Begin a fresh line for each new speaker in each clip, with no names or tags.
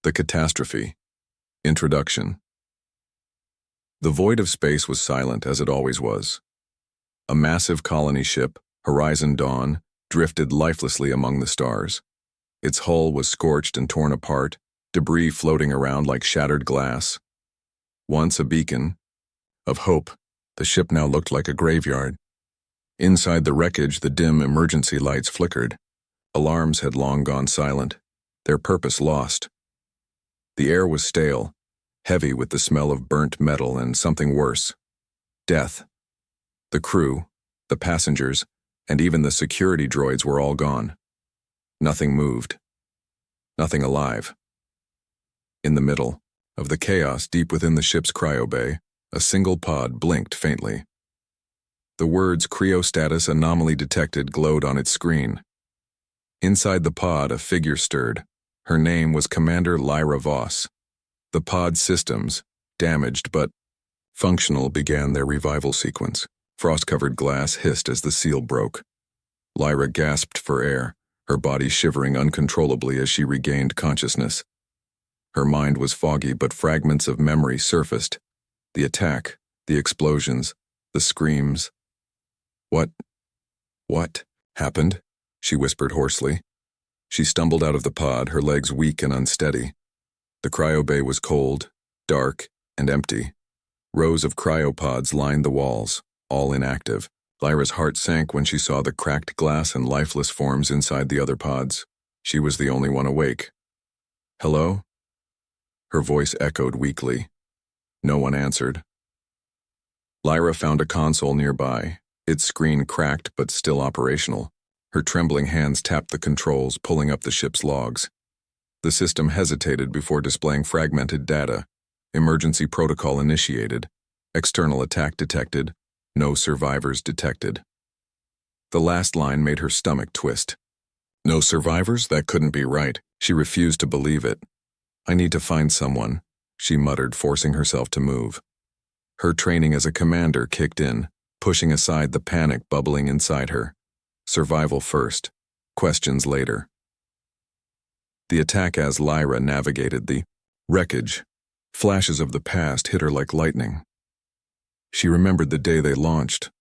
The Catastrophe. Introduction. The void of space was silent as it always was. A massive colony ship, Horizon Dawn, drifted lifelessly among the stars. Its hull was scorched and torn apart, debris floating around like shattered glass. Once a beacon of hope, the ship now looked like a graveyard. Inside the wreckage, the dim emergency lights flickered. Alarms had long gone silent, their purpose lost. The air was stale, heavy with the smell of burnt metal and something worse: death. The crew, the passengers, and even the security droids were all gone. Nothing moved. Nothing alive. In the middle of the chaos deep within the ship's cryobay, a single pod blinked faintly. The words "Cryostatus anomaly detected" glowed on its screen. Inside the pod, a figure stirred. Her name was Commander Lyra Voss. The pod systems, damaged but functional, began their revival sequence. Frost-covered glass hissed as the seal broke. Lyra gasped for air, her body shivering uncontrollably as she regained consciousness. Her mind was foggy, but fragments of memory surfaced. The attack, the explosions, the screams. What happened? She whispered hoarsely. She stumbled out of the pod, her legs weak and unsteady. The cryobay was cold, dark, and empty. Rows of cryopods lined the walls, all inactive. Lyra's heart sank when she saw the cracked glass and lifeless forms inside the other pods. She was the only one awake. "Hello?" Her voice echoed weakly. No one answered. Lyra found a console nearby, its screen cracked but still operational. Her trembling hands tapped the controls, pulling up the ship's logs. The system hesitated before displaying fragmented data. Emergency protocol initiated. External attack detected. No survivors detected. The last line made her stomach twist. No survivors? That couldn't be right. She refused to believe it. "I need to find someone," she muttered, forcing herself to move. Her training as a commander kicked in, pushing aside the panic bubbling inside her. Survival first, questions later. The attack as Lyra navigated the wreckage. Flashes of the past hit her like lightning. She remembered the day they launched,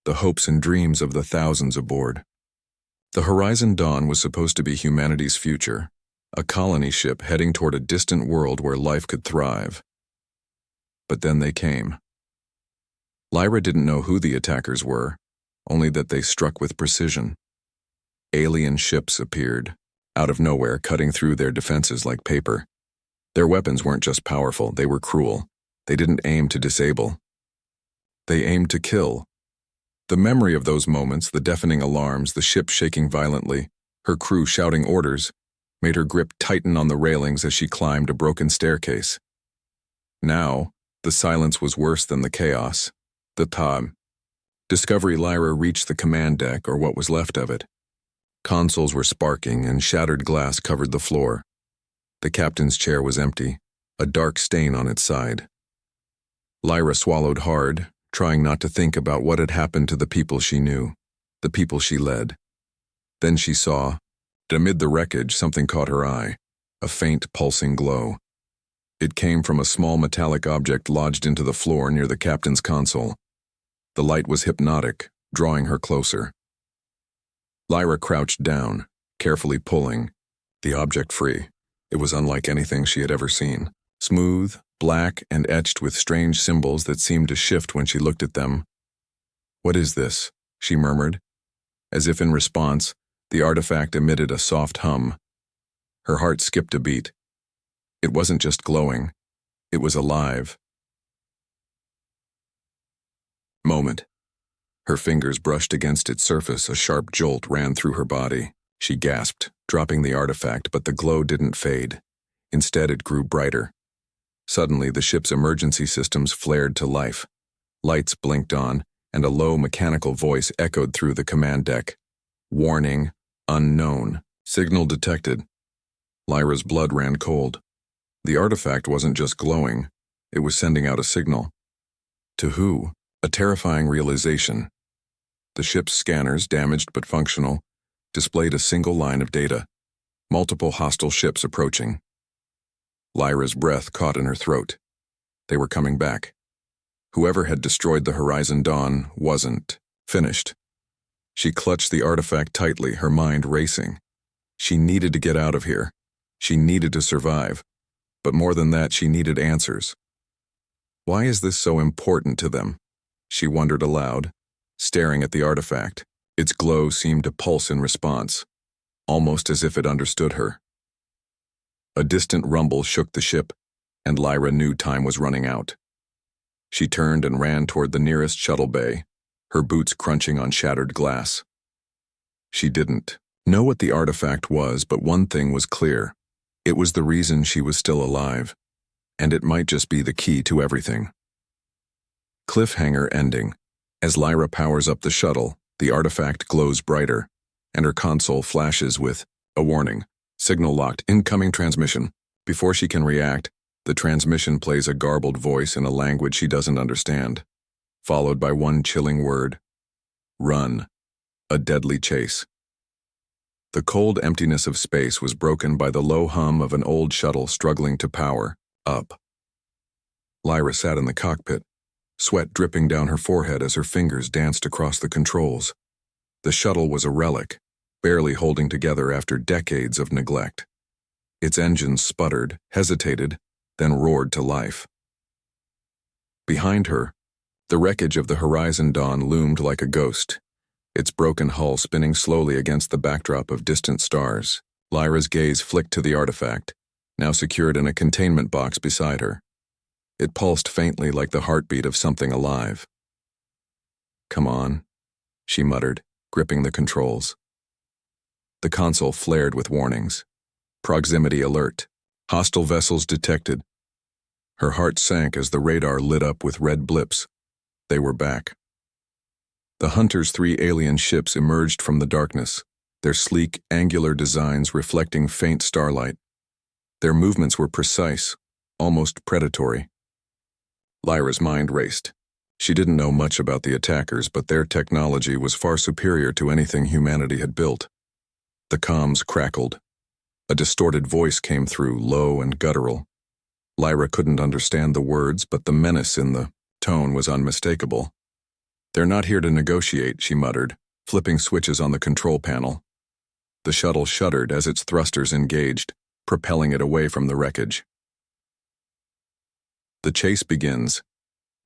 the hopes and dreams of the thousands aboard. The Horizon Dawn was supposed to be humanity's future, a colony ship heading toward a distant world where life could thrive. But then they came. Lyra didn't know who the attackers were, only that they struck with precision. Alien ships appeared, out of nowhere, cutting through their defenses like paper. Their weapons weren't just powerful, they were cruel. They didn't aim to disable. They aimed to kill. The memory of those moments, the deafening alarms, the ship shaking violently, her crew shouting orders, made her grip tighten on the railings as she climbed a broken staircase. Now, the silence was worse than the chaos. The time. Discovery Lyra reached the command deck, or what was left of it. Consoles were sparking and shattered glass covered the floor. The captain's chair was empty, a dark stain on its side. Lyra swallowed hard, trying not to think about what had happened to the people she knew, the people she led. Then she saw, amid the wreckage, something caught her eye, a faint pulsing glow. It came from a small metallic object lodged into the floor near the captain's console. The light was hypnotic, drawing her closer. Lyra crouched down, carefully pulling, the object free. It was unlike anything she had ever seen. Smooth, black, and etched with strange symbols that seemed to shift when she looked at them. "What is this?" she murmured. As if in response, the artifact emitted a soft hum. Her heart skipped a beat. It wasn't just glowing. It was alive. Moment. Her fingers brushed against its surface. A sharp jolt ran through her body. She gasped, dropping the artifact, but the glow didn't fade. Instead, it grew brighter. Suddenly, the ship's emergency systems flared to life. Lights blinked on, and a low mechanical voice echoed through the command deck. "Warning, unknown. Signal detected." Lyra's blood ran cold. The artifact wasn't just glowing, it was sending out a signal. To who? A terrifying realization. The ship's scanners, damaged but functional, displayed a single line of data. Multiple hostile ships approaching. Lyra's breath caught in her throat. They were coming back. Whoever had destroyed the Horizon Dawn wasn't finished. She clutched the artifact tightly, her mind racing. She needed to get out of here. She needed to survive. But more than that, she needed answers. Why is this so important to them? She wondered aloud, staring at the artifact. Its glow seemed to pulse in response, almost as if it understood her. A distant rumble shook the ship, and Lyra knew time was running out. She turned and ran toward the nearest shuttle bay, her boots crunching on shattered glass. She didn't know what the artifact was, but one thing was clear. It was the reason she was still alive, and it might just be the key to everything. Cliffhanger ending. As Lyra powers up the shuttle, the artifact glows brighter, and her console flashes with a warning. Signal locked, incoming transmission. Before she can react, the transmission plays a garbled voice in a language she doesn't understand, followed by one chilling word: run. A deadly chase. The cold emptiness of space was broken by the low hum of an old shuttle struggling to power up. Lyra sat in the cockpit, sweat dripping down her forehead as her fingers danced across the controls. The shuttle was a relic, barely holding together after decades of neglect. Its engines sputtered, hesitated, then roared to life. Behind her, the wreckage of the Horizon Dawn loomed like a ghost, its broken hull spinning slowly against the backdrop of distant stars. Lyra's gaze flicked to the artifact, now secured in a containment box beside her. It pulsed faintly like the heartbeat of something alive. "Come on," she muttered, gripping the controls. The console flared with warnings. Proximity alert. Hostile vessels detected. Her heart sank as the radar lit up with red blips. They were back. The Hunter's 3 alien ships emerged from the darkness, their sleek, angular designs reflecting faint starlight. Their movements were precise, almost predatory. Lyra's mind raced. She didn't know much about the attackers, but their technology was far superior to anything humanity had built. The comms crackled. A distorted voice came through, low and guttural. Lyra couldn't understand the words, but the menace in the tone was unmistakable. "They're not here to negotiate," she muttered, flipping switches on the control panel. The shuttle shuddered as its thrusters engaged, propelling it away from the wreckage. The chase begins.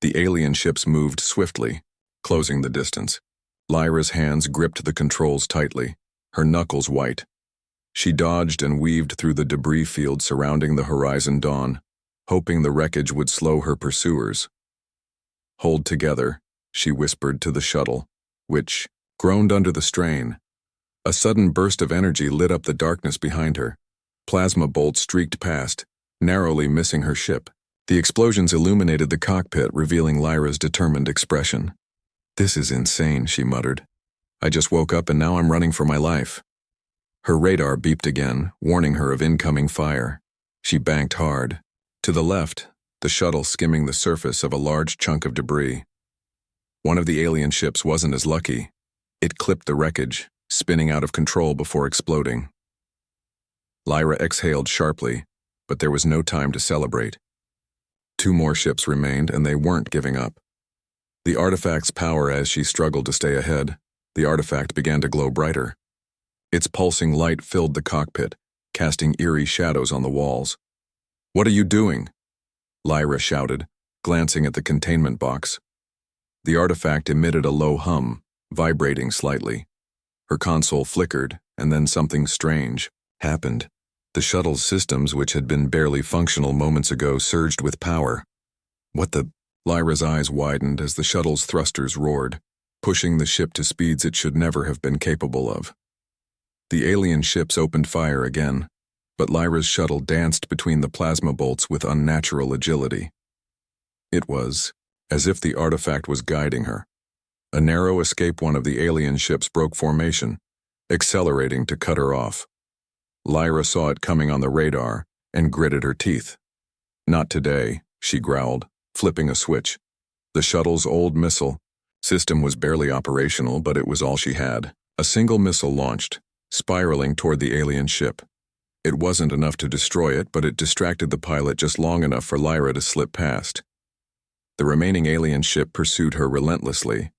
The alien ships moved swiftly, closing the distance. Lyra's hands gripped the controls tightly, her knuckles white. She dodged and weaved through the debris field surrounding the Horizon Dawn, hoping the wreckage would slow her pursuers. "Hold together," she whispered to the shuttle, which groaned under the strain. A sudden burst of energy lit up the darkness behind her. Plasma bolts streaked past, narrowly missing her ship. The explosions illuminated the cockpit, revealing Lyra's determined expression. "This is insane," she muttered. "I just woke up and now I'm running for my life." Her radar beeped again, warning her of incoming fire. She banked hard. To the left, the shuttle skimming the surface of a large chunk of debris. One of the alien ships wasn't as lucky. It clipped the wreckage, spinning out of control before exploding. Lyra exhaled sharply, but there was no time to celebrate. 2 more ships remained, and they weren't giving up. The artifact's power as she struggled to stay ahead, the artifact began to glow brighter. Its pulsing light filled the cockpit, casting eerie shadows on the walls. "What are you doing?" Lyra shouted, glancing at the containment box. The artifact emitted a low hum, vibrating slightly. Her console flickered, and then something strange happened. The shuttle's systems, which had been barely functional moments ago, surged with power. "What the—" Lyra's eyes widened as the shuttle's thrusters roared, pushing the ship to speeds it should never have been capable of. The alien ships opened fire again, but Lyra's shuttle danced between the plasma bolts with unnatural agility. It was as if the artifact was guiding her. A narrow escape one of the alien ships broke formation, accelerating to cut her off. Lyra saw it coming on the radar and gritted her teeth. "Not today," she growled, flipping a switch. The shuttle's old missile system was barely operational, but it was all she had. A single missile launched, spiraling toward the alien ship. It wasn't enough to destroy it, but it distracted the pilot just long enough for Lyra to slip past. The remaining alien ship pursued her relentlessly.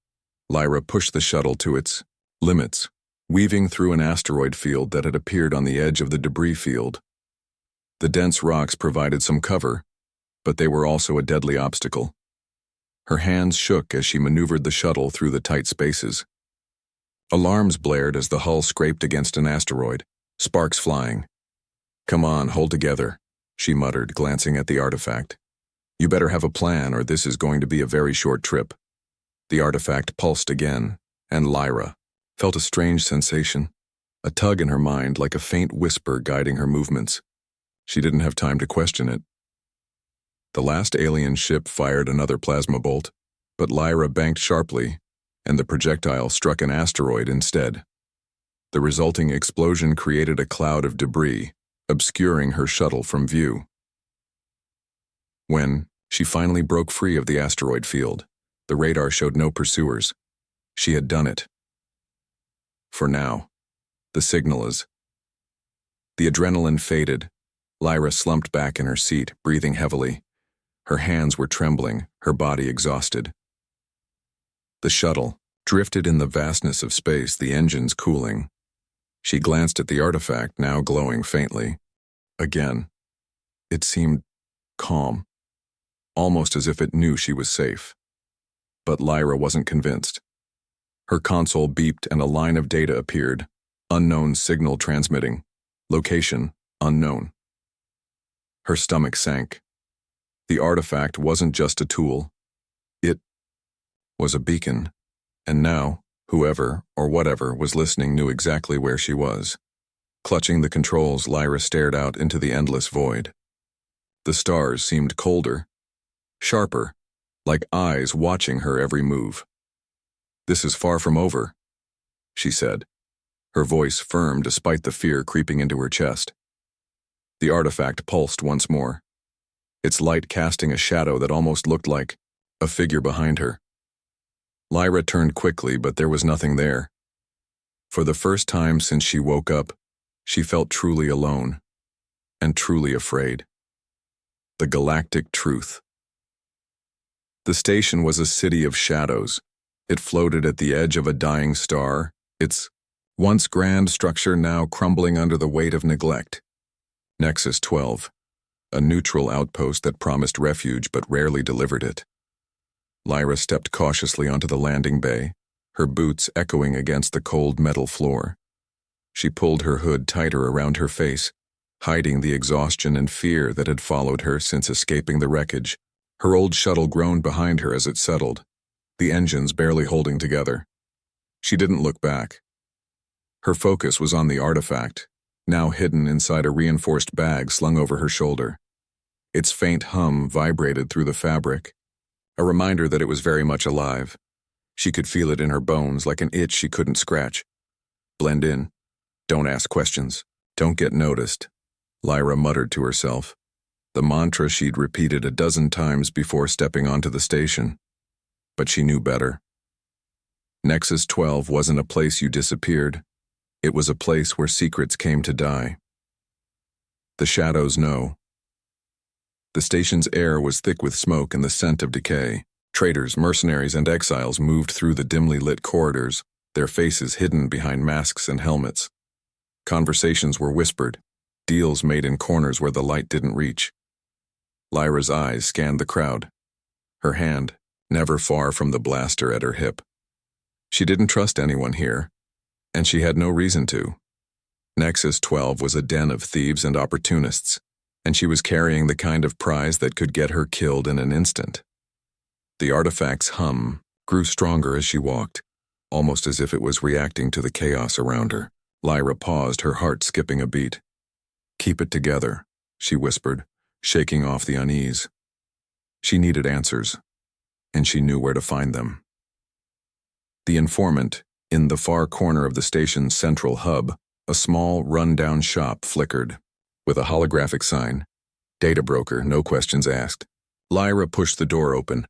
Lyra pushed the shuttle to its limits, weaving through an asteroid field that had appeared on the edge of the debris field. The dense rocks provided some cover, but they were also a deadly obstacle. Her hands shook as she maneuvered the shuttle through the tight spaces. Alarms blared as the hull scraped against an asteroid, sparks flying. "Come on, hold together," she muttered, glancing at the artifact. "You better have a plan, or this is going to be a very short trip." The artifact pulsed again, and Lyra felt a strange sensation, a tug in her mind like a faint whisper guiding her movements. She didn't have time to question it. The last alien ship fired another plasma bolt, but Lyra banked sharply, and the projectile struck an asteroid instead. The resulting explosion created a cloud of debris, obscuring her shuttle from view. When she finally broke free of the asteroid field, the radar showed no pursuers. She had done it. For now. The signal is. The adrenaline faded. Lyra slumped back in her seat, breathing heavily. Her hands were trembling, her body exhausted. The shuttle drifted in the vastness of space, the engines cooling. She glanced at the artifact, now glowing faintly. Again. It seemed calm, almost as if it knew she was safe. But Lyra wasn't convinced. Her console beeped and a line of data appeared. Unknown signal transmitting. Location unknown. Her stomach sank. The artifact wasn't just a tool. It was a beacon. And now, whoever or whatever was listening knew exactly where she was. Clutching the controls, Lyra stared out into the endless void. The stars seemed colder, sharper, like eyes watching her every move. "This is far from over," she said, her voice firm despite the fear creeping into her chest. The artifact pulsed once more, its light casting a shadow that almost looked like a figure behind her. Lyra turned quickly, but there was nothing there. For the first time since she woke up, she felt truly alone and truly afraid. The galactic truth. The station was a city of shadows. It floated at the edge of a dying star, its once grand structure now crumbling under the weight of neglect. Nexus 12, a neutral outpost that promised refuge but rarely delivered it. Lyra stepped cautiously onto the landing bay, her boots echoing against the cold metal floor. She pulled her hood tighter around her face, hiding the exhaustion and fear that had followed her since escaping the wreckage. Her old shuttle groaned behind her as it settled, the engines barely holding together. She didn't look back. Her focus was on the artifact, now hidden inside a reinforced bag slung over her shoulder. Its faint hum vibrated through the fabric, a reminder that it was very much alive. She could feel it in her bones like an itch she couldn't scratch. "Blend in. Don't ask questions. Don't get noticed," Lyra muttered to herself, the mantra she'd repeated a dozen times before stepping onto the station. But she knew better. Nexus 12 wasn't a place you disappeared. It was a place where secrets came to die. The shadows know. The station's air was thick with smoke and the scent of decay. Traitors, mercenaries, and exiles moved through the dimly lit corridors, their faces hidden behind masks and helmets. Conversations were whispered, deals made in corners where the light didn't reach. Lyra's eyes scanned the crowd, her hand never far from the blaster at her hip. She didn't trust anyone here, and she had no reason to. Nexus 12 was a den of thieves and opportunists, and she was carrying the kind of prize that could get her killed in an instant. The artifact's hum grew stronger as she walked, almost as if it was reacting to the chaos around her. Lyra paused, her heart skipping a beat. "Keep it together," she whispered, shaking off the unease. She needed answers, and she knew where to find them. The informant, in the far corner of the station's central hub, a small, run-down shop flickered, with a holographic sign, "Data broker, no questions asked." Lyra pushed the door open,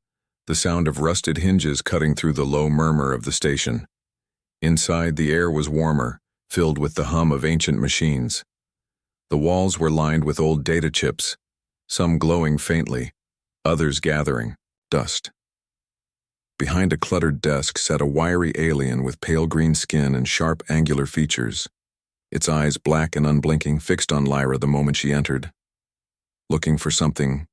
the sound of rusted hinges cutting through the low murmur of the station. Inside, the air was warmer, filled with the hum of ancient machines. The walls were lined with old data chips, some glowing faintly, others gathering dust. Behind a cluttered desk sat a wiry alien with pale green skin and sharp angular features, its eyes black and unblinking, fixed on Lyra the moment she entered. "Looking for something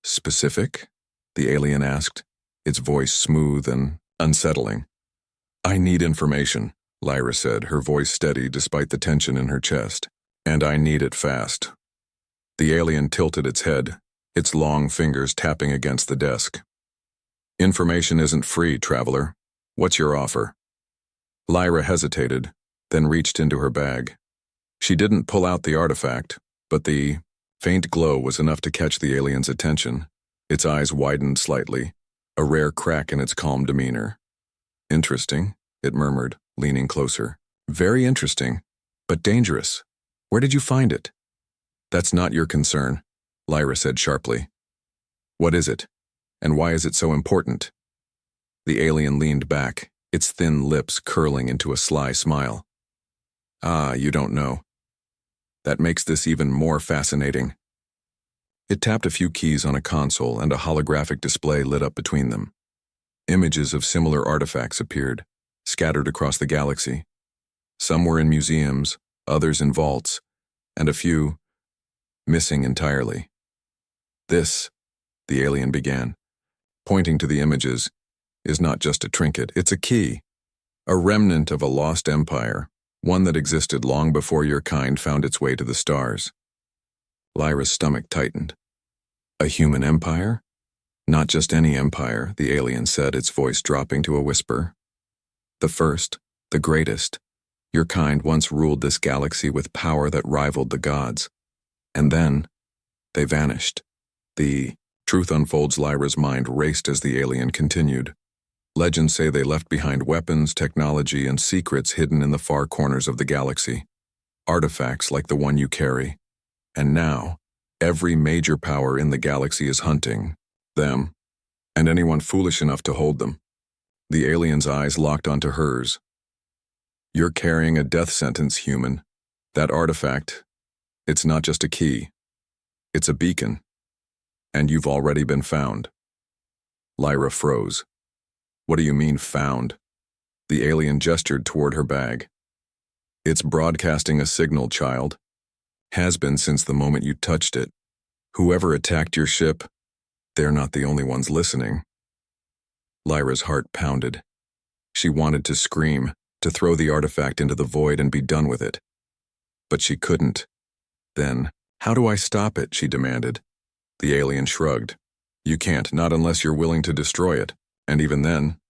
specific?" the alien asked, its voice smooth and unsettling. "I need information," Lyra said, her voice steady despite the tension in her chest. "And I need it fast." The alien tilted its head, its long fingers tapping against the desk. "Information isn't free, traveler. What's your offer?" Lyra hesitated, then reached into her bag. She didn't pull out the artifact, but the faint glow was enough to catch the alien's attention. Its eyes widened slightly, a rare crack in its calm demeanor. "Interesting," it murmured, leaning closer. "Very interesting, but dangerous. Where did you find it?" "That's not your concern," Lyra said sharply. "What is it? And why is it so important?" The alien leaned back, its thin lips curling into a sly smile. "Ah, you don't know. That makes this even more fascinating." It tapped a few keys on a console and a holographic display lit up between them. Images of similar artifacts appeared, scattered across the galaxy. Some were in museums, others in vaults, and a few missing entirely. "This," the alien began, pointing to the images, "is not just a trinket, it's a key. A remnant of a lost empire, one that existed long before your kind found its way to the stars." Lyra's stomach tightened. "A human empire? Not just any empire," the alien said, its voice dropping to a whisper. "The first, the greatest. Your kind once ruled this galaxy with power that rivaled the gods. And then, they vanished." The truth unfolds. Lyra's mind raced as the alien continued. "Legends say they left behind weapons, technology, and secrets hidden in the far corners of the galaxy. Artifacts like the one you carry. And now, every major power in the galaxy is hunting them, and anyone foolish enough to hold them." The alien's eyes locked onto hers. "You're carrying a death sentence, human. That artifact, it's not just a key. It's a beacon. And you've already been found." Lyra froze. "What do you mean, found?" The alien gestured toward her bag. "It's broadcasting a signal, child. Has been since the moment you touched it. Whoever attacked your ship, they're not the only ones listening." Lyra's heart pounded. She wanted to scream, to throw the artifact into the void and be done with it. But she couldn't. Then, "How do I stop it?" she demanded. The alien shrugged. "You can't, not unless you're willing to destroy it. And even then,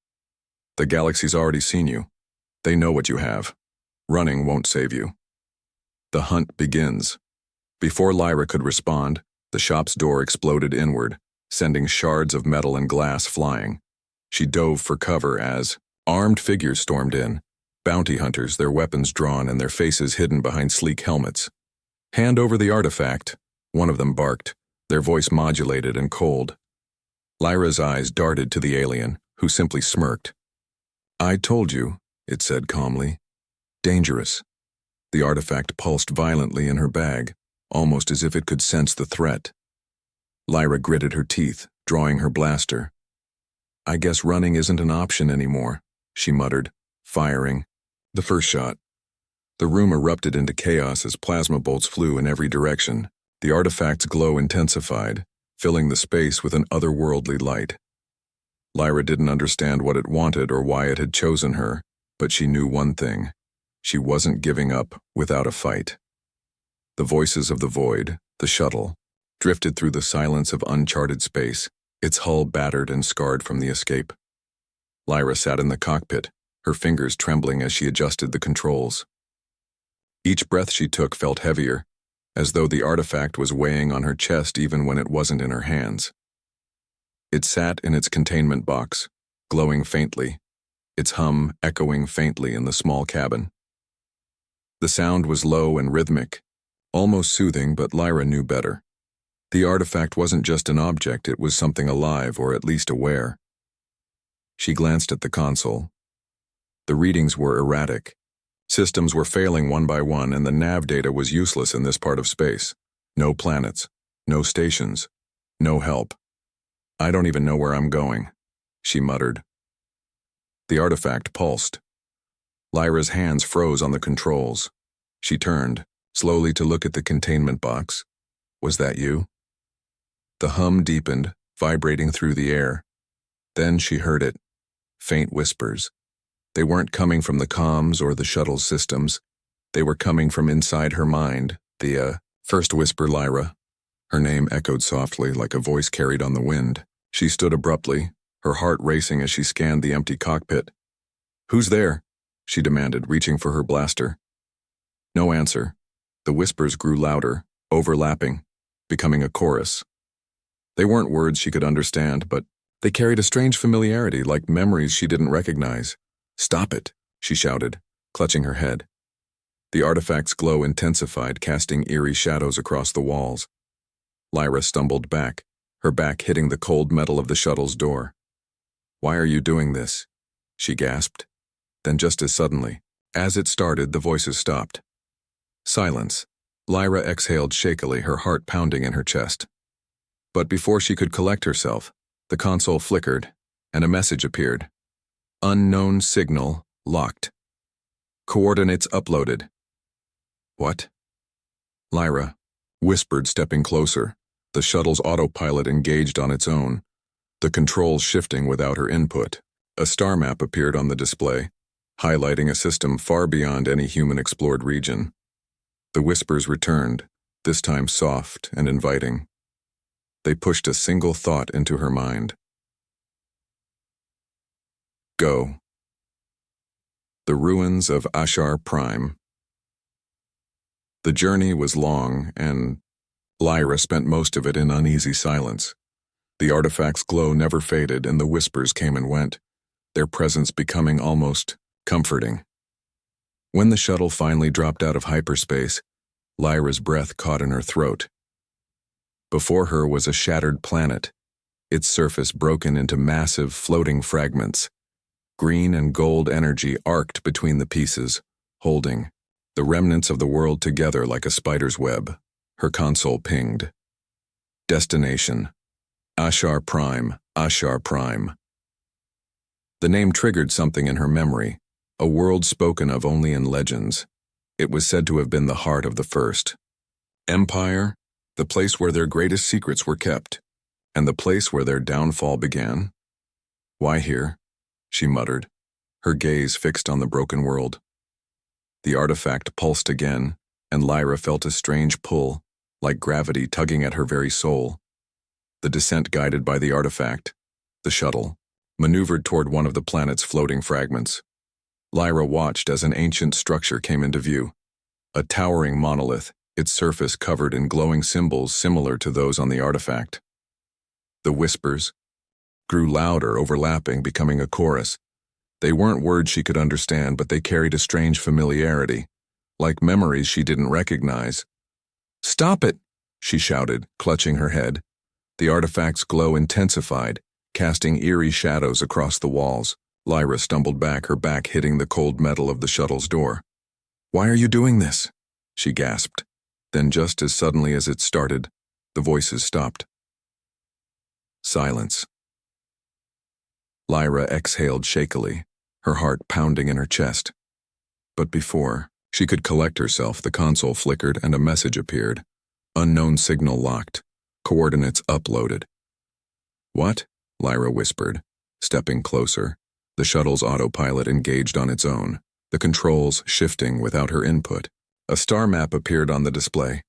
the galaxy's already seen you. They know what you have. Running won't save you." The hunt begins. Before Lyra could respond, the shop's door exploded inward, sending shards of metal and glass flying. She dove for cover as armed figures stormed in, bounty hunters, their weapons drawn and their faces hidden behind sleek helmets. "Hand over the artifact," one of them barked, their voice modulated and cold. Lyra's eyes darted to the alien, who simply smirked. "I told you," it said calmly. "Dangerous." The artifact pulsed violently in her bag, almost as if it could sense the threat. Lyra gritted her teeth, drawing her blaster. "I guess running isn't an option anymore," she muttered, firing. The first shot. The room erupted into chaos as plasma bolts flew in every direction. The artifact's glow intensified, filling the space with an otherworldly light. Lyra didn't understand what it wanted or why it had chosen her, but she knew one thing. She wasn't giving up without a fight. The voices of the void, the shuttle, drifted through the silence of uncharted space, its hull battered and scarred from the escape. Lyra sat in the cockpit, her fingers trembling as she adjusted the controls. Each breath she took felt heavier, as though the artifact was weighing on her chest even when it wasn't in her hands. It sat in its containment box, glowing faintly, its hum echoing faintly in the small cabin. The sound was low and rhythmic, almost soothing, but Lyra knew better. The artifact wasn't just an object, it was something alive, or at least aware. She glanced at the console. The readings were erratic, Systems were failing one by one, and the nav data was useless in this part of space. No planets, no stations, no help. I don't even know where I'm going, she muttered. The artifact pulsed. Lyra's hands froze on the controls. She turned, slowly to look at the containment box. Was that you? The hum deepened, vibrating through the air. Then she heard it. Faint whispers. They weren't coming from the comms or the shuttle's systems. They were coming from inside her mind. First whisper, Lyra. Her name echoed softly like a voice carried on the wind. She stood abruptly, her heart racing as she scanned the empty cockpit. Who's there? She demanded, reaching for her blaster. No answer. The whispers grew louder, overlapping, becoming a chorus. They weren't words she could understand, but they carried a strange familiarity, like memories she didn't recognize. Stop it, she shouted, clutching her head. The artifact's glow intensified, casting eerie shadows across the walls. Lyra stumbled back, her back hitting the cold metal of the shuttle's door. Why are you doing this? She gasped. Then just as suddenly, as it started, the voices stopped. Silence. Lyra exhaled shakily, her heart pounding in her chest. But before she could collect herself, the console flickered, and a message appeared. Unknown signal locked. Coordinates uploaded. What? Lyra whispered, stepping closer, the shuttle's autopilot engaged on its own, the controls shifting without her input. A star map appeared on the display, highlighting a system far beyond any human-explored region. The whispers returned, this time soft and inviting. They pushed a single thought into her mind. Go. The ruins of Ashar Prime. The journey was long, and Lyra spent most of it in uneasy silence. The artifact's glow never faded, and the whispers came and went, their presence becoming almost comforting. When the shuttle finally dropped out of hyperspace, Lyra's breath caught in her throat. Before her was a shattered planet, its surface broken into massive floating fragments. Green and gold energy arced between the pieces, holding the remnants of the world together like a spider's web. Her console pinged. Destination: Ashar Prime, Ashar Prime. The name triggered something in her memory, a world spoken of only in legends. It was said to have been the heart of the first empire, the place where their greatest secrets were kept, and the place where their downfall began. Why here? She muttered, her gaze fixed on the broken world. The artifact pulsed again, and Lyra felt a strange pull, like gravity tugging at her very soul. The descent guided by the artifact, the shuttle, maneuvered toward one of the planet's floating fragments. Lyra watched as an ancient structure came into view, a towering monolith, its surface covered in glowing symbols similar to those on the artifact. The whispers grew louder, overlapping, becoming a chorus. They weren't words she could understand, but they carried a strange familiarity, like memories she didn't recognize. Stop it, she shouted, clutching her head. The artifact's glow intensified, casting eerie shadows across the walls. Lyra stumbled back, her back hitting the cold metal of the shuttle's door. Why are you doing this? She gasped. Then just as suddenly as it started, the voices stopped. Silence. Lyra exhaled shakily, her heart pounding in her chest. But before she could collect herself, the console flickered and a message appeared. Unknown signal locked. Coordinates uploaded. What? Lyra whispered, stepping closer. The shuttle's autopilot engaged on its own, the controls shifting without her input. A star map appeared on the display,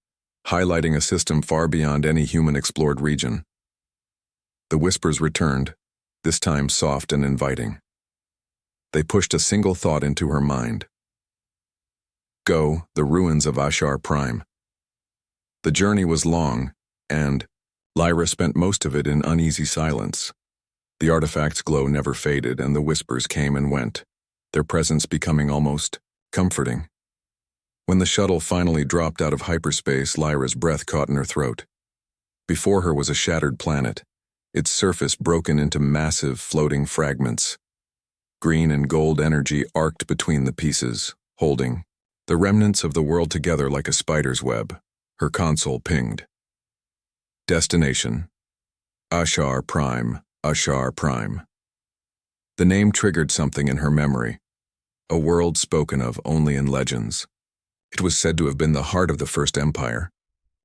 highlighting a system far beyond any human-explored region. The whispers returned, this time soft and inviting. They pushed a single thought into her mind. Go, the ruins of Ashar Prime. The journey was long, and Lyra spent most of it in uneasy silence. The artifact's glow never faded, and the whispers came and went, their presence becoming almost comforting. When the shuttle finally dropped out of hyperspace, Lyra's breath caught in her throat. Before her was a shattered planet, its surface broken into massive floating fragments. Green and gold energy arced between the pieces, holding the remnants of the world together like a spider's web. Her console pinged. Destination: Ashar Prime, Ashar Prime. The name triggered something in her memory, a world spoken of only in legends. It was said to have been the heart of the First Empire,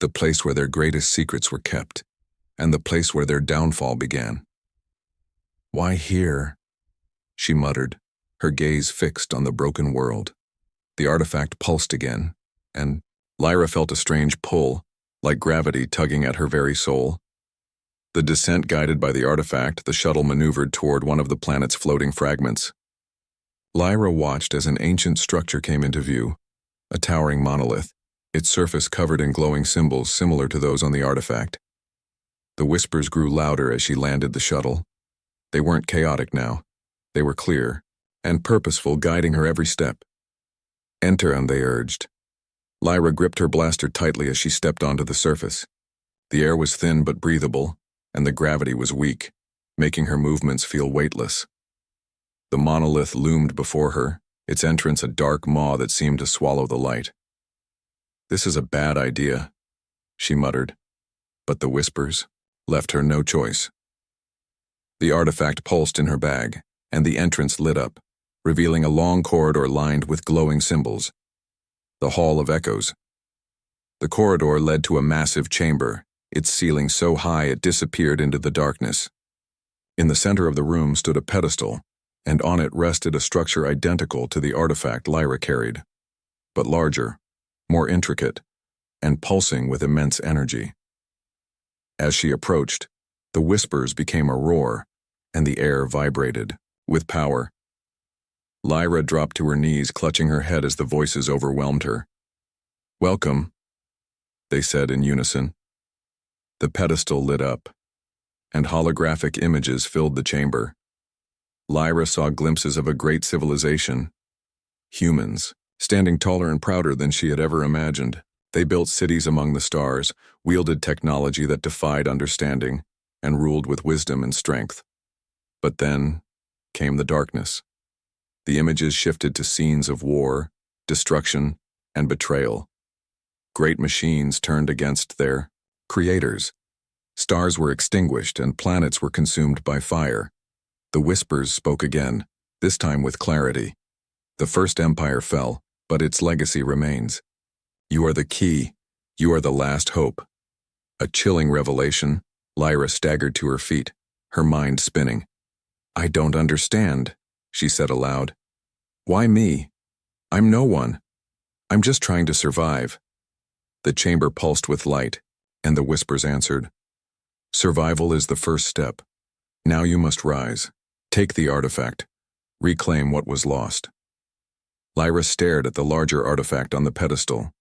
the place where their greatest secrets were kept, and the place where their downfall began. Why here? She muttered, her gaze fixed on the broken world. The artifact pulsed again, and Lyra felt a strange pull, like gravity tugging at her very soul. The descent guided by the artifact, the shuttle maneuvered toward one of the planet's floating fragments. Lyra watched as an ancient structure came into view, a towering monolith, its surface covered in glowing symbols similar to those on the artifact. The whispers grew louder as she landed the shuttle. They weren't chaotic now. They were clear and purposeful, guiding her every step. Enter, and they urged. Lyra gripped her blaster tightly as she stepped onto the surface. The air was thin but breathable, and the gravity was weak, making her movements feel weightless. The monolith loomed before her, its entrance a dark maw that seemed to swallow the light. "This is a bad idea," she muttered, but the whispers left her no choice. The artifact pulsed in her bag, and the entrance lit up, revealing a long corridor lined with glowing symbols. The Hall of Echoes. The corridor led to a massive chamber, its ceiling so high it disappeared into the darkness. In the center of the room stood a pedestal, and on it rested a structure identical to the artifact Lyra carried, but larger, more intricate, and pulsing with immense energy. As she approached, the whispers became a roar, and the air vibrated with power. Lyra dropped to her knees, clutching her head as the voices overwhelmed her. "Welcome," they said in unison. The pedestal lit up, and holographic images filled the chamber. Lyra saw glimpses of a great civilization. Humans, standing taller and prouder than she had ever imagined. They built cities among the stars, wielded technology that defied understanding, and ruled with wisdom and strength. But then came the darkness. The images shifted to scenes of war, destruction, and betrayal. Great machines turned against their creators. Stars were extinguished and planets were consumed by fire. The whispers spoke again, this time with clarity. The First Empire fell, but its legacy remains. You are the key. You are the last hope. A chilling revelation. Lyra staggered to her feet, her mind spinning. "I don't understand," she said aloud. "Why me? I'm no one. I'm just trying to survive." The chamber pulsed with light, and the whispers answered. "Survival is the first step. Now you must rise. Take the artifact. Reclaim what was lost." Lyra stared at the larger artifact on the pedestal.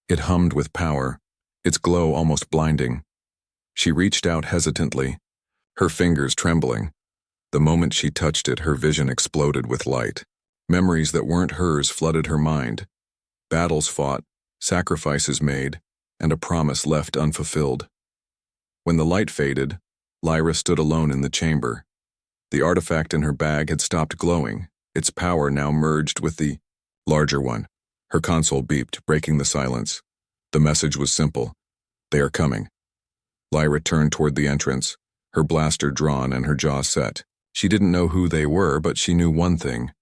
It hummed with power, its glow almost blinding. She reached out hesitantly, her fingers trembling. The moment she touched it, her vision exploded with light. Memories that weren't hers flooded her mind. Battles fought, sacrifices made, and a promise left unfulfilled. When the light faded, Lyra stood alone in the chamber. The artifact in her bag had stopped glowing, its power now merged with the larger one. Her console beeped, breaking the silence. The message was simple. "They are coming." Lyra turned toward the entrance, her blaster drawn and her jaw set. She didn't know who they were, but she knew one thing.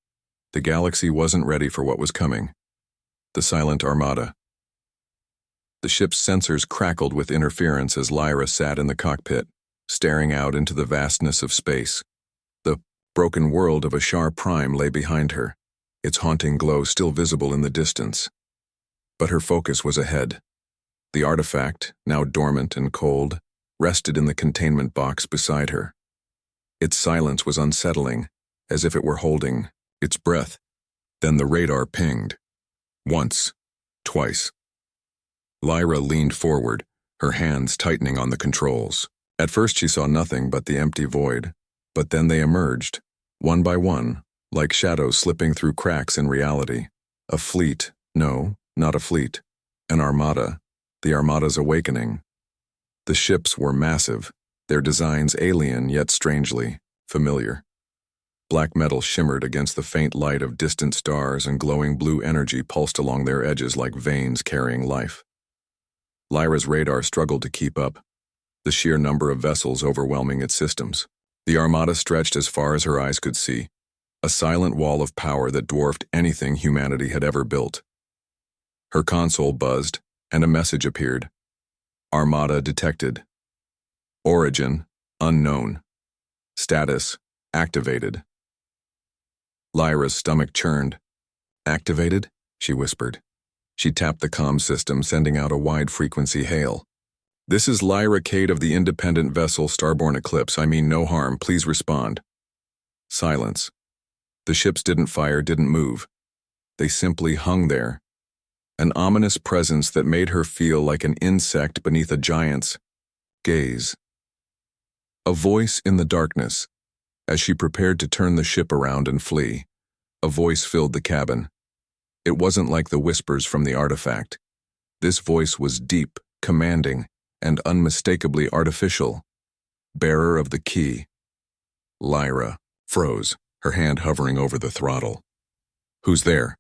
The galaxy wasn't ready for what was coming. The Silent Armada. The ship's sensors crackled with interference as Lyra sat in the cockpit, staring out into the vastness of space. The broken world of Ashar Prime lay behind her, its haunting glow still visible in the distance. But her focus was ahead. The artifact, now dormant and cold, rested in the containment box beside her. Its silence was unsettling, as if it were holding its breath. Then the radar pinged. Once, twice. Lyra leaned forward, her hands tightening on the controls. At first she saw nothing but the empty void, but then they emerged, one by one, like shadows slipping through cracks in reality. A fleet, no, not a fleet. An armada, the Armada's awakening. The ships were massive, their designs alien yet strangely familiar. Black metal shimmered against the faint light of distant stars, and glowing blue energy pulsed along their edges like veins carrying life. Lyra's radar struggled to keep up, the sheer number of vessels overwhelming its systems. The armada stretched as far as her eyes could see, a silent wall of power that dwarfed anything humanity had ever built. Her console buzzed, and a message appeared. Armada detected. Origin, unknown. Status, activated. Lyra's stomach churned. Activated? She whispered. She tapped the comm system, sending out a wide-frequency hail. This is Lyra Cade of the independent vessel Starborn Eclipse. I mean no harm. Please respond. Silence. The ships didn't fire, didn't move. They simply hung there. An ominous presence that made her feel like an insect beneath a giant's gaze. A voice in the darkness. As she prepared to turn the ship around and flee, a voice filled the cabin. It wasn't like the whispers from the artifact. This voice was deep, commanding, and unmistakably artificial. Bearer of the key. Lyra froze, her hand hovering over the throttle. Who's there?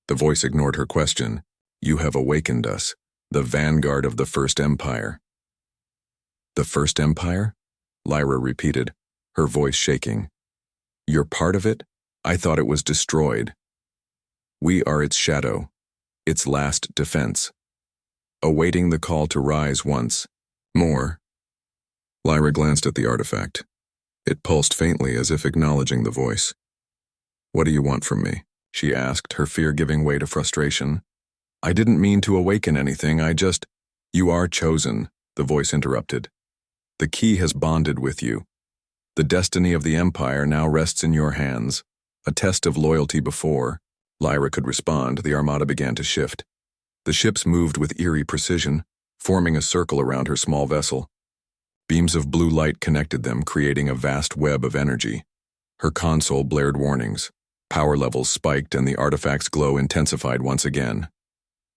The voice ignored her question. You have awakened us, the vanguard of the First Empire. The First Empire? Lyra repeated, her voice shaking. You're part of it? I thought it was destroyed. We are its shadow, its last defense. Awaiting the call to rise once more. Lyra glanced at the artifact. It pulsed faintly as if acknowledging the voice. What do you want from me? She asked, her fear giving way to frustration. I didn't mean to awaken anything, You are chosen, the voice interrupted. The key has bonded with you. The destiny of the Empire now rests in your hands. A test of loyalty before Lyra could respond, the armada began to shift. The ships moved with eerie precision, forming a circle around her small vessel. Beams of blue light connected them, creating a vast web of energy. Her console blared warnings. Power levels spiked and the artifact's glow intensified once again.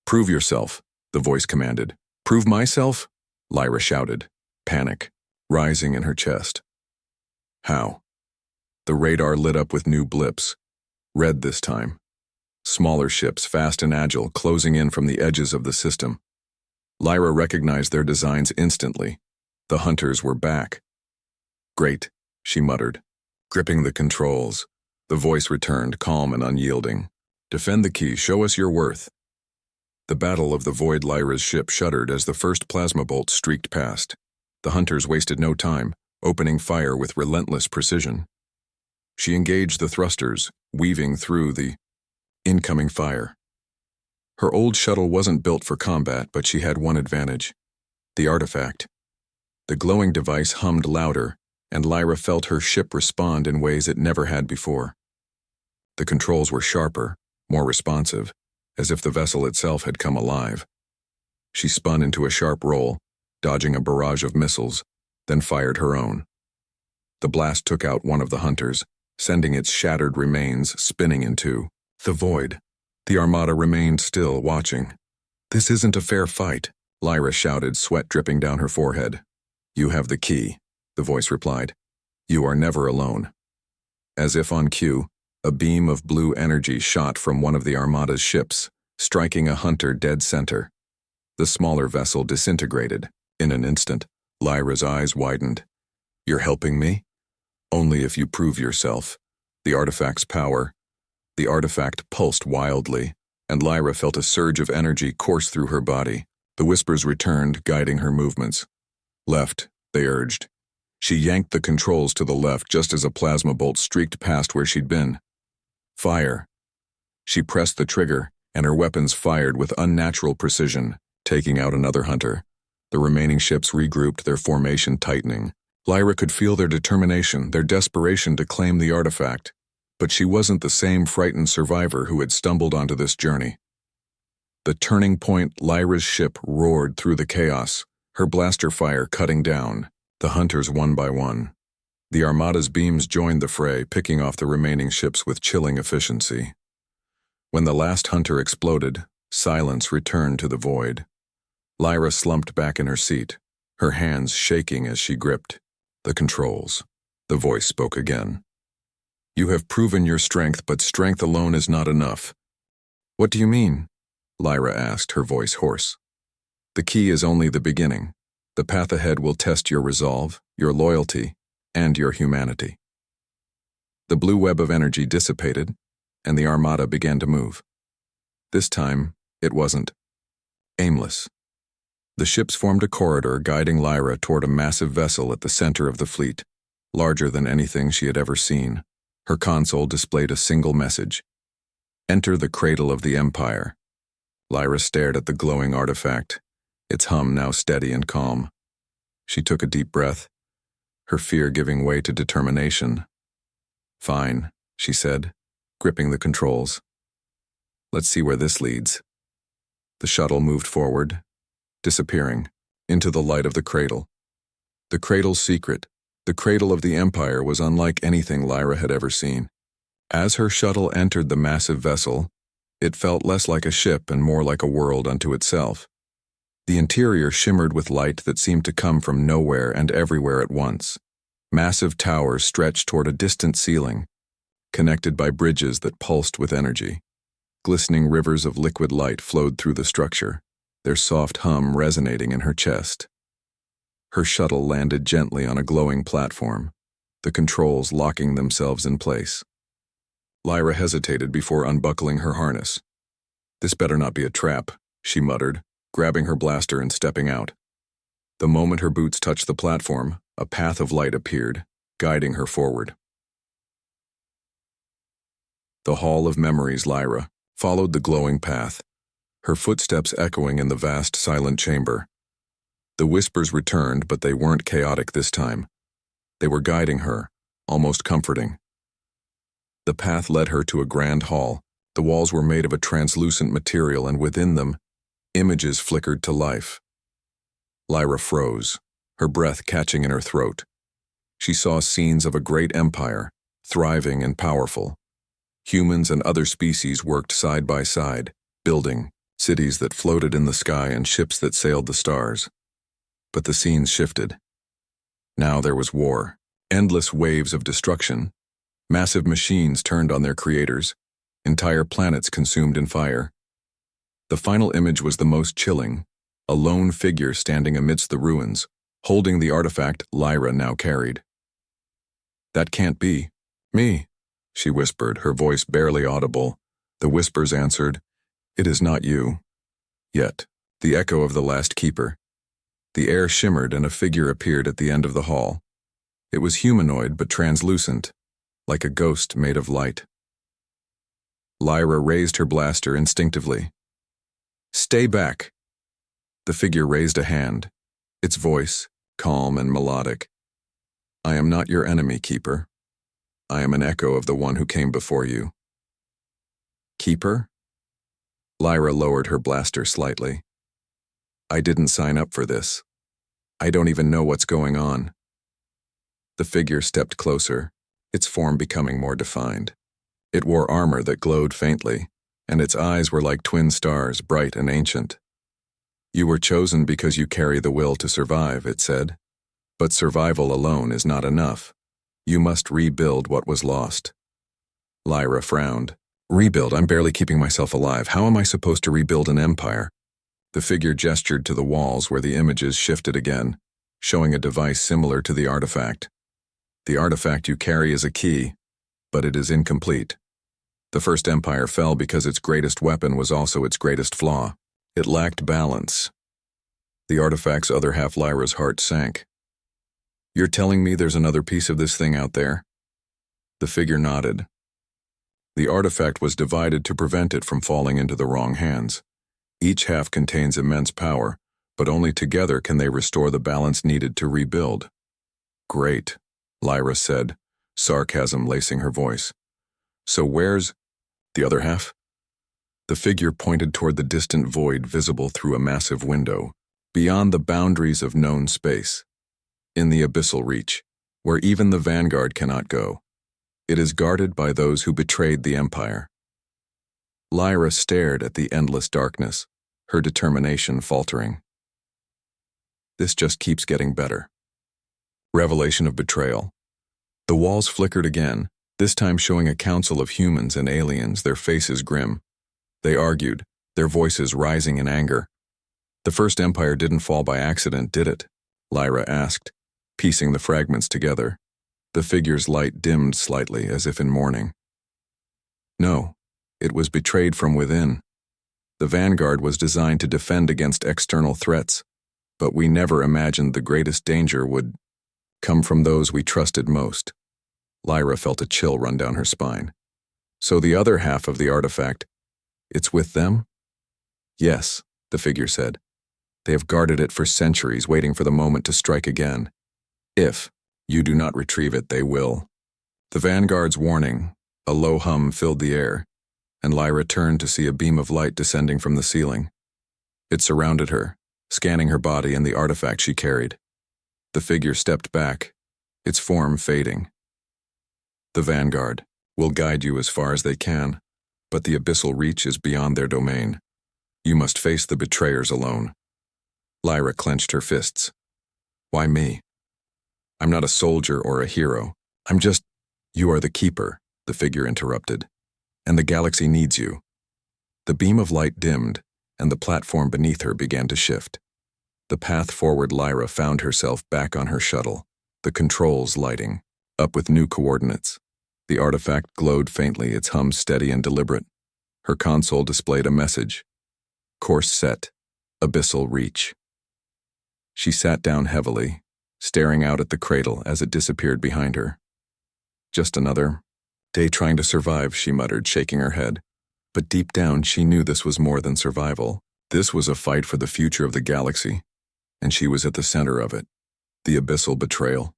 Prove yourself, the voice commanded. Prove myself? Lyra shouted, panic rising in her chest. How? The radar lit up with new blips. Red this time. Smaller ships, fast and agile, closing in from the edges of the system. Lyra recognized their designs instantly. The hunters were back. Great, she muttered. Gripping the controls, the voice returned, calm and unyielding. Defend the key, show us your worth. The battle of the void. Lyra's ship shuddered as the first plasma bolt streaked past. The hunters wasted no time, opening fire with relentless precision. She engaged the thrusters, weaving through the incoming fire. Her old shuttle wasn't built for combat, but she had one advantage: the artifact. The glowing device hummed louder, and Lyra felt her ship respond in ways it never had before. The controls were sharper, more responsive, as if the vessel itself had come alive. She spun into a sharp roll, dodging a barrage of missiles, then fired her own. The blast took out one of the hunters, sending its shattered remains spinning into the void. The armada remained still, watching. This isn't a fair fight, Lyra shouted, sweat dripping down her forehead. You have the key, the voice replied. You are never alone. As if on cue, a beam of blue energy shot from one of the armada's ships, striking a hunter dead center. The smaller vessel disintegrated. In an instant, Lyra's eyes widened. You're helping me? Only if you prove yourself. The artifact's power. The artifact pulsed wildly, and Lyra felt a surge of energy course through her body. The whispers returned, guiding her movements. Left, they urged. She yanked the controls to the left just as a plasma bolt streaked past where she'd been. Fire. She pressed the trigger, and her weapons fired with unnatural precision, taking out another hunter. The remaining ships regrouped, their formation tightening. Lyra could feel their determination, their desperation to claim the artifact. But she wasn't the same frightened survivor who had stumbled onto this journey. The turning point, Lyra's ship roared through the chaos, her blaster fire cutting down, the hunters one by one. The armada's beams joined the fray, picking off the remaining ships with chilling efficiency. When the last hunter exploded, silence returned to the void. Lyra slumped back in her seat, her hands shaking as she gripped the controls. The voice spoke again. You have proven your strength, but strength alone is not enough. What do you mean? Lyra asked, her voice hoarse. The key is only the beginning. The path ahead will test your resolve, your loyalty, and your humanity. The blue web of energy dissipated, and the armada began to move. This time, it wasn't aimless. The ships formed a corridor guiding Lyra toward a massive vessel at the center of the fleet, larger than anything she had ever seen. Her console displayed a single message: "Enter the cradle of the Empire." Lyra stared at the glowing artifact, its hum now steady and calm. She took a deep breath, her fear giving way to determination. "Fine," she said, gripping the controls. "Let's see where this leads." The shuttle moved forward, disappearing into the light of the cradle. The cradle's secret, the cradle of the Empire, was unlike anything Lyra had ever seen. As her shuttle entered the massive vessel, it felt less like a ship and more like a world unto itself. The interior shimmered with light that seemed to come from nowhere and everywhere at once. Massive towers stretched toward a distant ceiling, connected by bridges that pulsed with energy. Glistening rivers of liquid light flowed through the structure, their soft hum resonating in her chest. Her shuttle landed gently on a glowing platform, the controls locking themselves in place. Lyra hesitated before unbuckling her harness. "This better not be a trap," she muttered, grabbing her blaster and stepping out. The moment her boots touched the platform, a path of light appeared, guiding her forward. The Hall of Memories. Lyra followed the glowing path, her footsteps echoing in the vast, silent chamber. The whispers returned, but they weren't chaotic this time. They were guiding her, almost comforting. The path led her to a grand hall. The walls were made of a translucent material, and within them, images flickered to life. Lyra froze, her breath catching in her throat. She saw scenes of a great empire, thriving and powerful. Humans and other species worked side by side, building cities that floated in the sky and ships that sailed the stars. But the scenes shifted. Now there was war, endless waves of destruction. Massive machines turned on their creators, entire planets consumed in fire. The final image was the most chilling, a lone figure standing amidst the ruins, holding the artifact Lyra now carried. "That can't be me," she whispered, her voice barely audible. The whispers answered, "It is not you." Yet, the echo of the last keeper. The air shimmered and a figure appeared at the end of the hall. It was humanoid but translucent, like a ghost made of light. Lyra raised her blaster instinctively. "Stay back." The figure raised a hand, its voice calm and melodic. "I am not your enemy, Keeper. I am an echo of the one who came before you." "Keeper?" Lyra lowered her blaster slightly. "I didn't sign up for this. I don't even know what's going on." The figure stepped closer, its form becoming more defined. It wore armor that glowed faintly, and its eyes were like twin stars, bright and ancient. "You were chosen because you carry the will to survive," it said. "But survival alone is not enough. You must rebuild what was lost." Lyra frowned. "Rebuild? I'm barely keeping myself alive. How am I supposed to rebuild an empire?" The figure gestured to the walls where the images shifted again, showing a device similar to the artifact. "The artifact you carry is a key, but it is incomplete. The first empire fell because its greatest weapon was also its greatest flaw. It lacked balance." The artifact's other half. Lyra's heart sank. "You're telling me there's another piece of this thing out there?" The figure nodded. The artifact was divided to prevent it from falling into the wrong hands. Each half contains immense power, but only together can they restore the balance needed to rebuild. "Great," Lyra said, sarcasm lacing her voice. "So where's the other half?" The figure pointed toward the distant void visible through a massive window, beyond the boundaries of known space. "In the abyssal reach, where even the vanguard cannot go. It is guarded by those who betrayed the Empire." Lyra stared at the endless darkness, her determination faltering. This just keeps getting better. Revelation of betrayal. The walls flickered again, this time showing a council of humans and aliens, their faces grim. They argued, their voices rising in anger. "The first empire didn't fall by accident, did it?" Lyra asked, piecing the fragments together. The figure's light dimmed slightly, as if in mourning. "No, it was betrayed from within. The vanguard was designed to defend against external threats, but we never imagined the greatest danger would come from those we trusted most." Lyra felt a chill run down her spine. "So the other half of the artifact, it's with them?" "Yes," the figure said. "They have guarded it for centuries, waiting for the moment to strike again. If you do not retrieve it, they will." The vanguard's warning, a low hum filled the air, and Lyra turned to see a beam of light descending from the ceiling. It surrounded her, scanning her body and the artifact she carried. The figure stepped back, its form fading. "The vanguard will guide you as far as they can, but the abyssal reach is beyond their domain. You must face the betrayers alone." Lyra clenched her fists. "Why me? I'm not a soldier or a hero. I'm just—" "You are the keeper," the figure interrupted, "and the galaxy needs you." The beam of light dimmed, and the platform beneath her began to shift. The path forward, Lyra found herself back on her shuttle, the controls lighting, up with new coordinates. The artifact glowed faintly, its hum steady and deliberate. Her console displayed a message. "Course set. Abyssal reach." She sat down heavily, staring out at the cradle as it disappeared behind her. "Just another day trying to survive," she muttered, shaking her head. But deep down, she knew this was more than survival. This was a fight for the future of the galaxy, and she was at the center of it. The abyssal betrayal.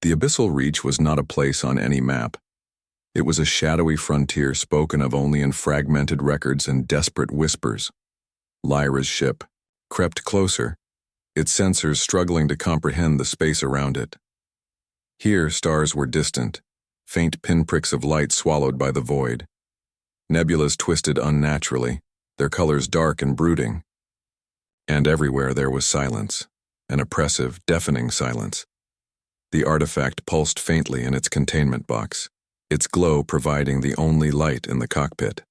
The abyssal reach was not a place on any map. It was a shadowy frontier spoken of only in fragmented records and desperate whispers. Lyra's ship crept closer, its sensors struggling to comprehend the space around it. Here, stars were distant, faint pinpricks of light swallowed by the void. Nebulas twisted unnaturally, their colors dark and brooding. And everywhere there was silence, an oppressive, deafening silence. The artifact pulsed faintly in its containment box, its glow providing the only light in the cockpit.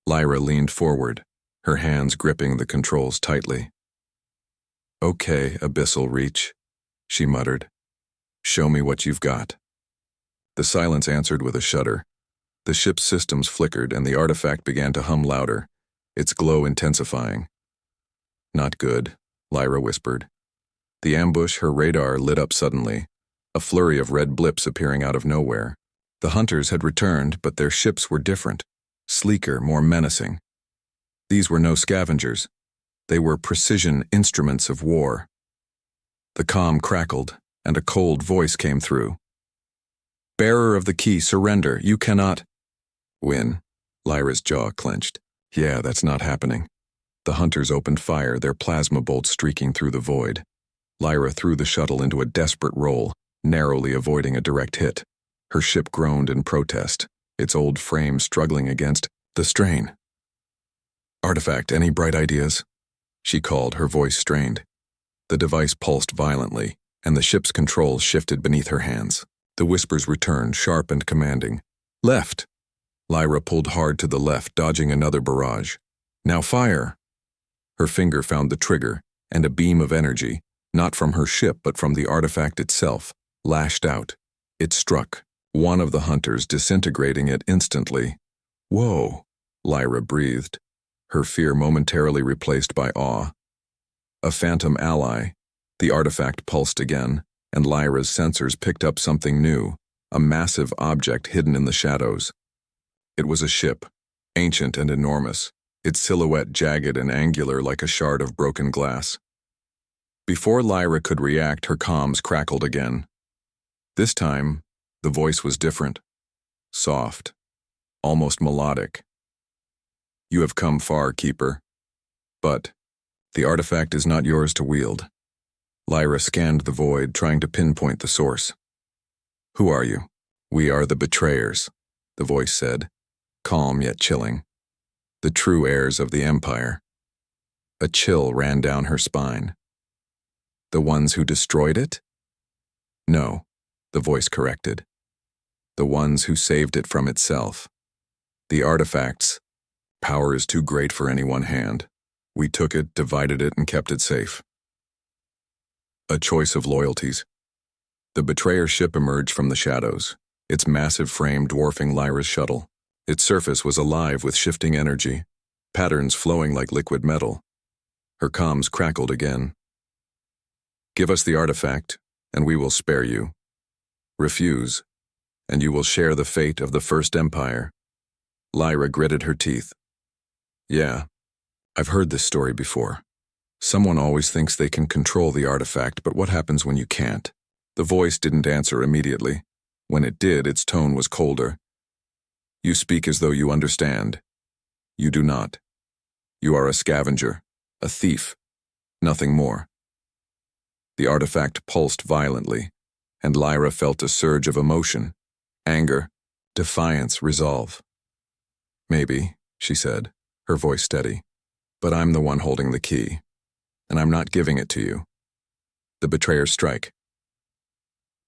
Lyra leaned forward, her hands gripping the controls tightly. "Okay, abyssal reach," she muttered. "Show me what you've got." The silence answered with a shudder. The ship's systems flickered and the artifact began to hum louder, its glow intensifying. "Not good," Lyra whispered. The ambush, her radar, lit up suddenly, a flurry of red blips appearing out of nowhere. The hunters had returned, but their ships were different, sleeker, more menacing. These were no scavengers. They were precision instruments of war. The comm crackled, and a cold voice came through. "Bearer of the key, surrender. You cannot—" "Win." Lyra's jaw clenched. "Yeah, that's not happening." The hunters opened fire, their plasma bolts streaking through the void. Lyra threw the shuttle into a desperate roll, narrowly avoiding a direct hit. Her ship groaned in protest, its old frame struggling against the strain. "Artifact, any bright ideas?" she called, her voice strained. The device pulsed violently, and the ship's controls shifted beneath her hands. The whispers returned, sharp and commanding. "Left!" Lyra pulled hard to the left, dodging another barrage. "Now fire!" Her finger found the trigger, and a beam of energy, not from her ship but from the artifact itself, lashed out. It struck one of the hunters, disintegrating it instantly. "Whoa," Lyra breathed, her fear momentarily replaced by awe. A phantom ally. The artifact pulsed again, and Lyra's sensors picked up something new, a massive object hidden in the shadows. It was a ship, ancient and enormous, its silhouette jagged and angular like a shard of broken glass. Before Lyra could react, her comms crackled again. This time, the voice was different. Soft, almost melodic. "You have come far, Keeper. But the artifact is not yours to wield." Lyra scanned the void, trying to pinpoint the source. "Who are you?" "We are the betrayers," the voice said, calm yet chilling. "The true heirs of the Empire." A chill ran down her spine. "The ones who destroyed it?" "No," the voice corrected. the ones who saved it from itself. The artifacts. Power is too great for any one hand. We took it, divided it, and kept it safe. A choice of loyalties. The betrayer ship emerged from the shadows, its massive frame dwarfing Lyra's shuttle. Its surface was alive with shifting energy, patterns flowing like liquid metal. Her comms crackled again. Give us the artifact, and we will spare you. Refuse, and you will share the fate of the First Empire. Lyra gritted her teeth. Yeah, I've heard this story before. Someone always thinks they can control the artifact, but what happens when you can't? The voice didn't answer immediately. When it did, its tone was colder. You speak as though you understand. You do not. You are a scavenger, a thief, nothing more. The artifact pulsed violently, and Lyra felt a surge of emotion, anger, defiance, resolve. Maybe, she said, her voice steady, but I'm the one holding the key, and I'm not giving it to you. The betrayer's strike.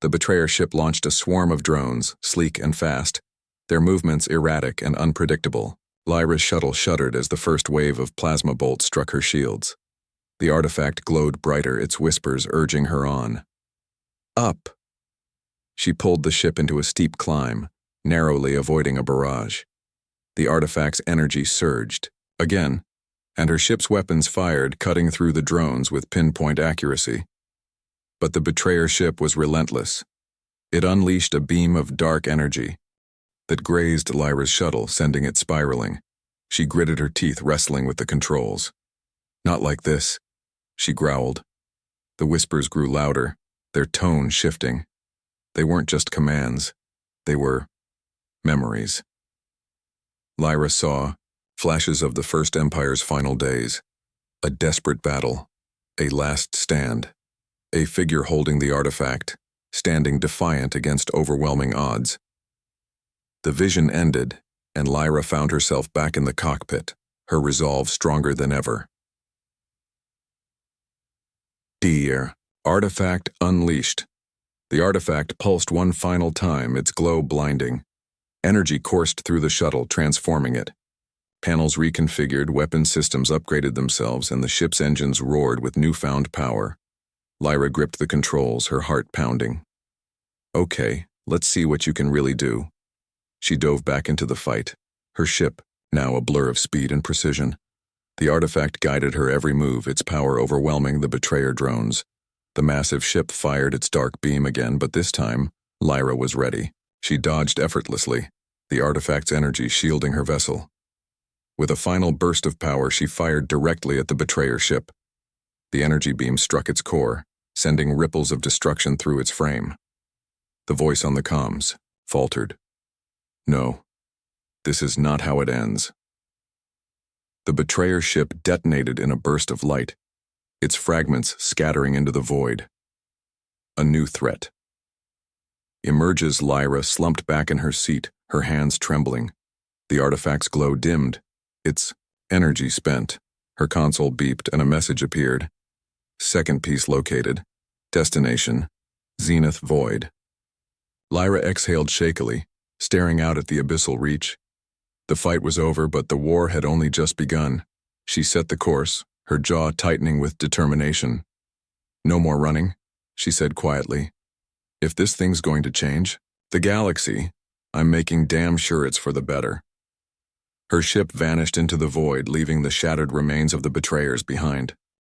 The betrayer ship launched a swarm of drones, sleek and fast, their movements erratic and unpredictable. Lyra's shuttle shuddered as the first wave of plasma bolts struck her shields. The artifact glowed brighter, its whispers urging her on. Up! She pulled the ship into a steep climb, narrowly avoiding a barrage. The artifact's energy surged, again, and her ship's weapons fired, cutting through the drones with pinpoint accuracy. But the betrayer ship was relentless. It unleashed a beam of dark energy that grazed Lyra's shuttle, sending it spiraling. She gritted her teeth, wrestling with the controls. Not like this, she growled. The whispers grew louder, their tone shifting. They weren't just commands, they were memories. Lyra saw flashes of the First Empire's final days, a desperate battle, a last stand, a figure holding the artifact, standing defiant against overwhelming odds. The vision ended, and Lyra found herself back in the cockpit, her resolve stronger than ever. Dear, artifact unleashed. The artifact pulsed one final time, its glow blinding. Energy coursed through the shuttle, transforming it. Panels reconfigured, weapon systems upgraded themselves, and the ship's engines roared with newfound power. Lyra gripped the controls, her heart pounding. Okay, let's see what you can really do. She dove back into the fight, her ship now a blur of speed and precision. The artifact guided her every move, its power overwhelming the betrayer drones. The massive ship fired its dark beam again, but this time, Lyra was ready. She dodged effortlessly, the artifact's energy shielding her vessel. With a final burst of power, she fired directly at the betrayer ship. The energy beam struck its core, sending ripples of destruction through its frame. The voice on the comms faltered. No, this is not how it ends. The betrayer ship detonated in a burst of light, its fragments scattering into the void. A new threat. Emerges Lyra slumped back in her seat, her hands trembling. The artifact's glow dimmed, its energy spent. Her console beeped and a message appeared. Second piece located. Destination, Zenith Void. Lyra exhaled shakily, staring out at the abyssal reach. The fight was over, but the war had only just begun. She set the course, her jaw tightening with determination. No more running, she said quietly. If this thing's going to change the galaxy, I'm making damn sure it's for the better. Her ship vanished into the void, leaving the shattered remains of the betrayers behind.